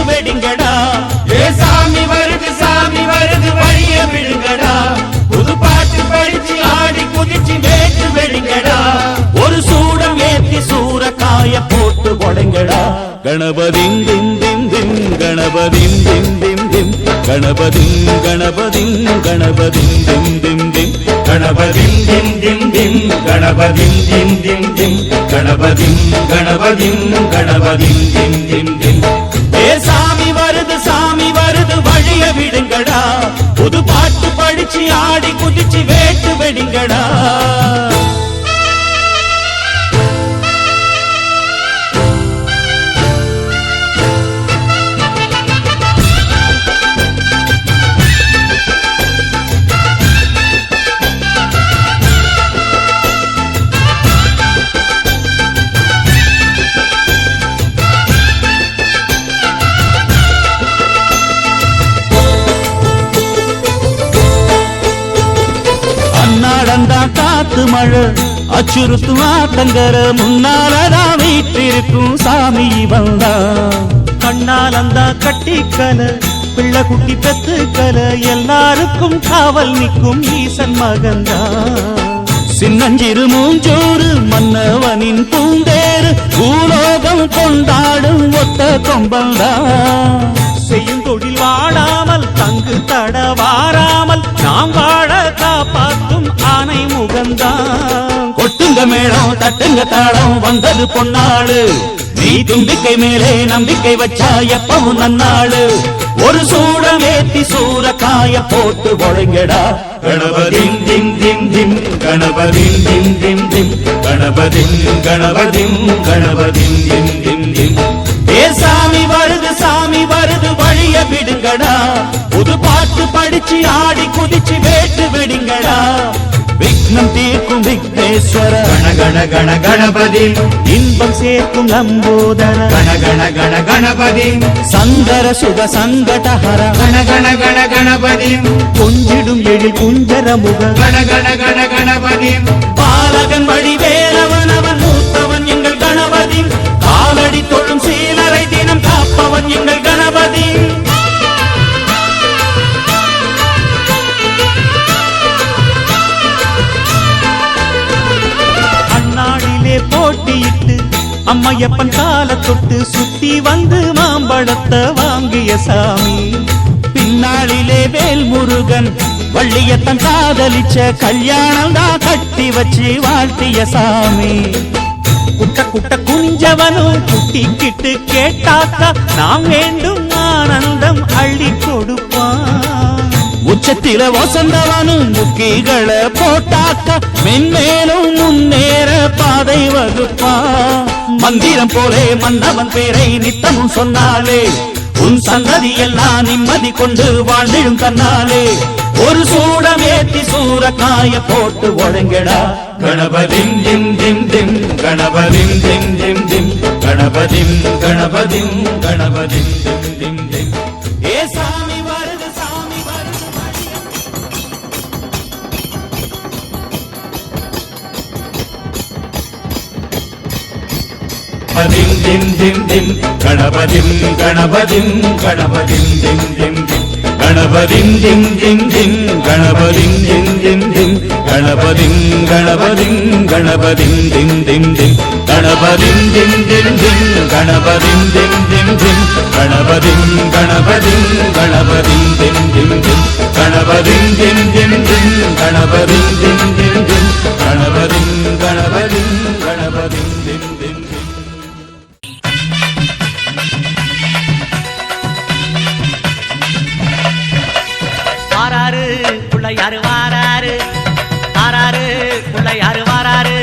வெடிங்கடா. ஏ சாமி வருது வழிய விடுங்கடா. புது பாட்டு படிச்சு ஆடி குதிச்சு வேட்டு வெடிங்கடா. ஒரு சூடம் ஏத்தி சூரக்காய போட்டு கொடைங்கடா. கணபதிம் திம் திம் திம் கணபதிம் திம் திம் திம் கணபதிம் கணபதிம் கணபதிம் திம் திம் திம் கணபதிம் திம் திம் திம் கணபதிம் திம் திம் திம் கணபதிம் கணபதிம் கணபதிம் திம் திம் திம். ஏ சாமி வருது வழிய விடுங்கடா. புது பாட்டு படிச்சு ஆடி குதிச்சு வேட்டு வெடிங்கடா. காத்து மழை அச்சுறுத்து ஆத்தங்கர முன்னாலதான் வீட்டிருக்கும் சாமி வந்தா. கண்ணாலந்தா கட்டிக்கல பிள்ளை குட்டி பெத்துக்கல எல்லாருக்கும் காவல் நிற்கும் ஈசன் மகந்தா. சின்னஞ்சிறு மூஞ்சோறு மன்னவனின் பூந்தேறு பூலோகம் கொண்டாடும் ஒத்த கொம்பந்தா. செய்யும் தொழில் வாடாமல் தங்கு தட வாராமல் நாம் வாழ காப்பாற்றும் ஆனை முகந்தான். கொட்டுங்க மேளம் தட்டுங்க தாளம் வந்தது பொன்னாளு. நீ தும்பிக்கை மேலே நம்பிக்கை வச்சா எப்பவும் நன்னாளு. ஒரு சூடம் ஏத்தி சூரக்காய போட்டு ஒழுங்கடா. கணபதிம் திம் திம் திம் கணபதிம் திம் திம் திம் கணபதிம் கணபதிம் கணபதிம் திம் திம் திம். ஏ சாமி வருது வழிய விடுங்கடா. புது பாட்டு படிச்சு ஆடி குதிச்சு வேட்டு வெடிங்கடா. விக்னம் தீர்க்கும் விக்னேஸ்வர கண கண கண கணபதி. இன்பம் சேர்க்கும் லம்போதர கண கண கண கணபதி. சங்கர சுக சங்கடஹர கண கண கண கணபதி. கொஞ்சிடும் எழில் குஞ்சர முக கண கண கண கணபதி. பாலகன் வழி வேலவன் அவன் மூத்தவன் எங்கள் கணபதி. காலடி தொழும் சீலரை தினம் காப்பவன் எங்கள் கணபதி. அண்ணாடிலே போட்டியிட்டு அம்மையப்பன் கால தொட்டு சுத்தி வந்து மாம்பழத்தை வாங்கிய சாமி. பின்னாளிலே வேல் முருகன் வள்ளியத்தன் காதலிச்ச கல்யாணம் தான் கட்டி வச்சு வாழ்த்திய சாமி. குட்ட குட்ட குஞ்சவனும் குட்டிக்கிட்டு கேட்டாக்கா நாம் வேண்டும் ஆனந்தம் அள்ளி கொடுப்பான். உச்சத்தில வசந்தவனும் முக்கிகளை போட்டாக்கா மென்மேலும் முன்னேற பாதை வகுப்பான். மந்திரம் போலே மன்னவன் பேரை நித்தமும் சொன்னாலே உன் சந்ததி எல்லாம் நிம்மதி கொண்டு வாழ்ந்திடும் தன்னாலே. ஒரு சூடம் ஏத்தி சூரக்காய போட்டு ஒழுங்கடா. கணபதிம் திம் திம் திம் கணபதிம் திம் திம் திம் கணபதிம் கணபதிம் கணபதிம் திம் திம் திம். ஏ சாமி வருது திம் திம் திம் திம் கணபதிம் கணபதிம் கணபதிம் திம் திம் திம் கணபதிம் திம் திம் திம் கணபதிம் திம் திம் திம் கணபதிம் கணபதிம் கணபதிம் திம் திம் திம் கணபதிம் திம் திம் திம் கணபதிம் திம் திம் திம் கணபதிம் கணபதிம் கணபதிம் திம் திம் திம் கணபதிம் திம் திம் திம் கணபதிம் திம் திம் திம் கணபதிம் கணபதிம் கணபதிம் திம் திம் திம். வாராரு பிள்ளையாரு வாராரு. வாராரு பிள்ளையாரு வாராரு.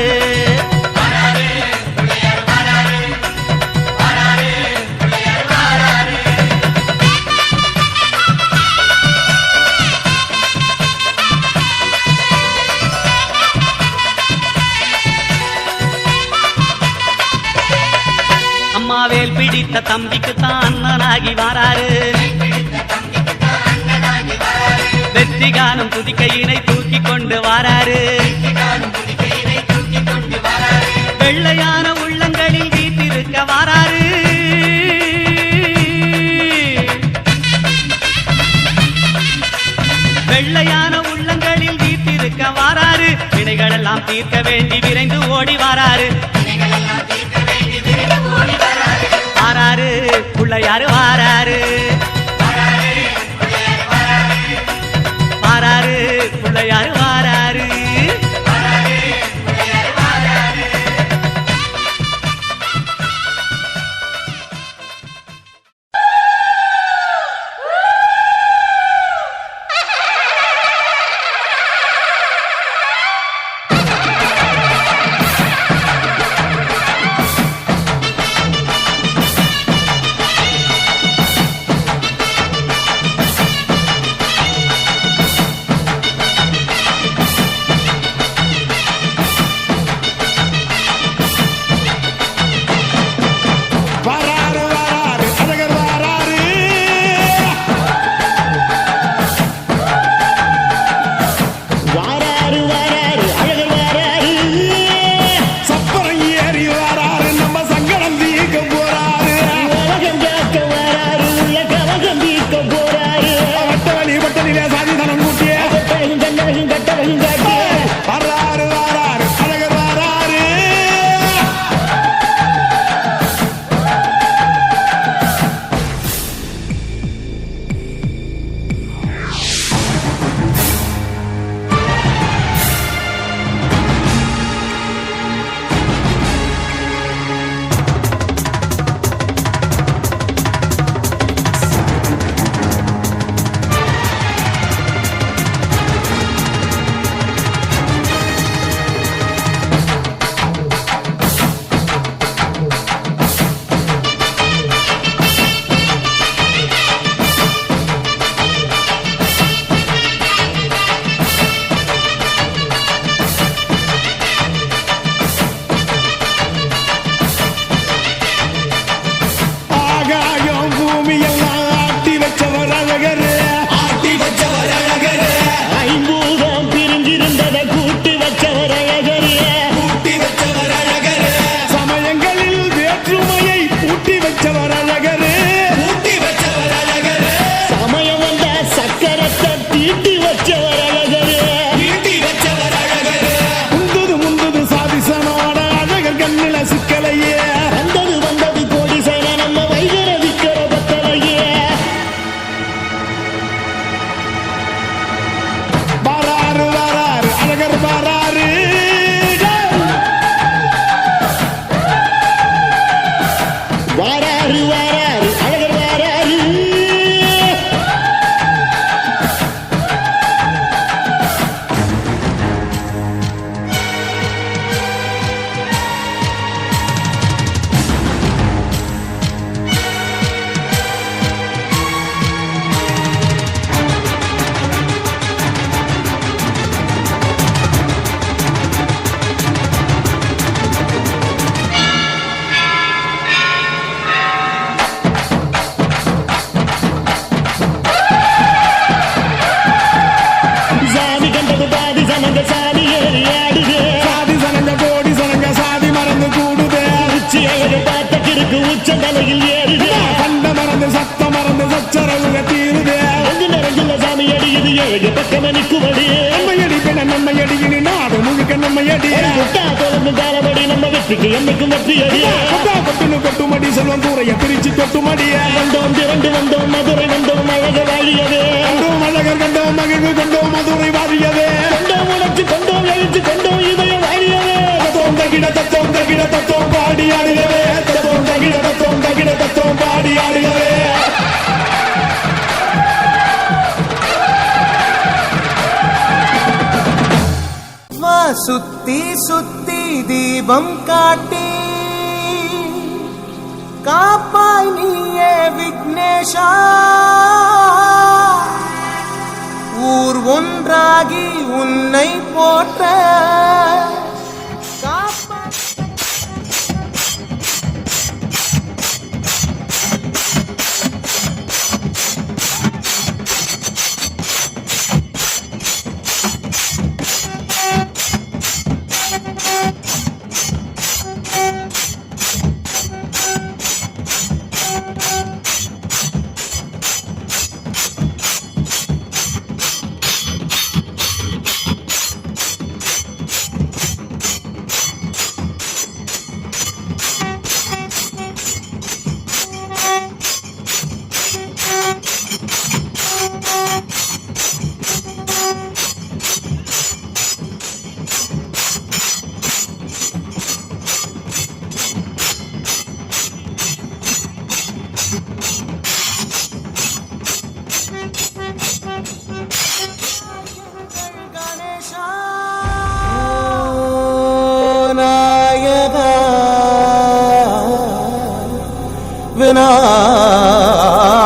அம்மாவேல் பிடித்த தம்பிக்கு தான் அண்ணனாகி வாராரு. வெற்றி காணும் துதிக்கையினை தூக்கி கொண்டு வாராரு. வெள்ளையான உள்ளங்களில் வீட்டிருக்க வாராரு. வெள்ளையான உள்ளங்களில் வீட்டிருக்க வாராரு வினைகள் எல்லாம் தீர்க்க வேண்டி விரைந்து ஓடி வாராரு வாராரு பிள்ளையாரு வாராரு வாராரு பிள்ளையாரு வாராரு கொட்டுமடி செல்வம் கூறைய பிரிச்சு கொட்டுமடி வந்தோம் திரண்டு வந்தோம் மதுரை வந்தோம் அழக வாழியவே கண்டோம் அழகர் கண்டோம் மகிழ்வு கொண்டோம் மதுரை வாழியவே கொண்டோம் உணர்ச்சி கொண்டோம் எழுச்சி கொண்டோம் இதயம் வாழியவே தத்தோம் தகிட தத்தோம் பாடி ஆடுகவே தத்தோம் தகிட தத்தோம் பாடி ஆடுகவே சுத்தி சுத்தி தீபம் காட்டி காப்பாய் நீயே விக்னேஷா ஊர் ஒன்றாகி உன்னை போற்ற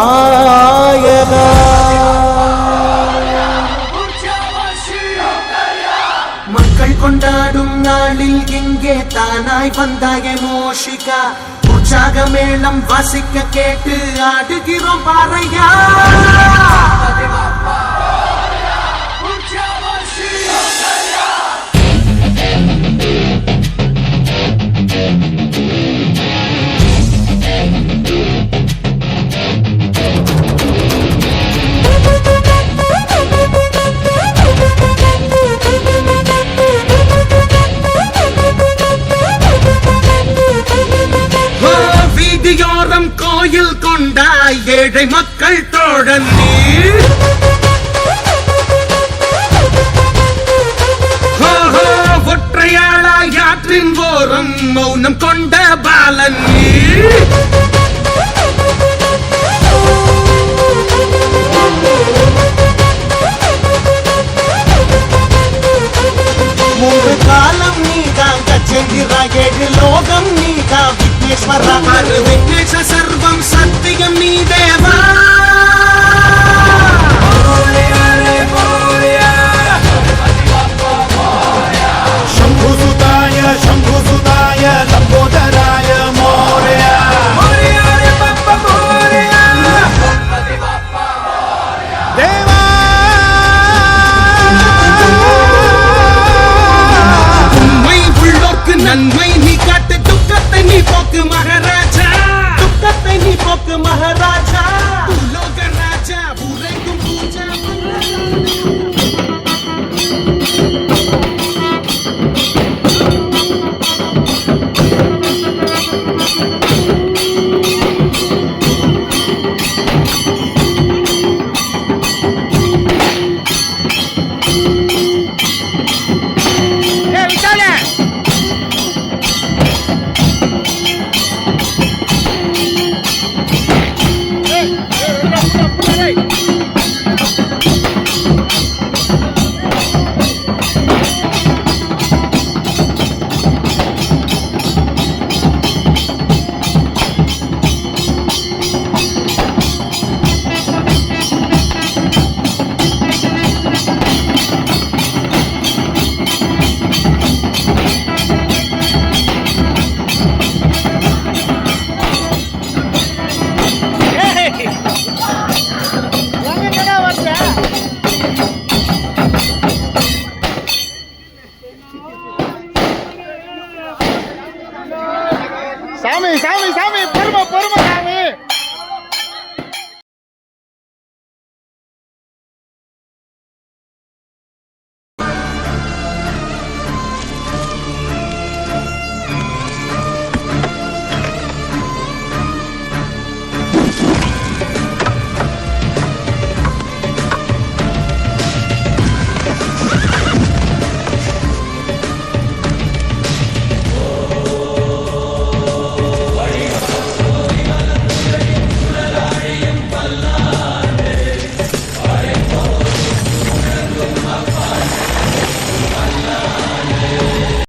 விநாயகா. மக்கள் கொண்டாடும் நாளில் இங்கே தானாய் வந்தாயே மூஷிகா. உற்சாக மேளம் வாசிக்க கேட்டு ஆடுகிறோம் பாறையா. வீதியோரம் கோயில் கொண்டாய் ஏழை மக்கள்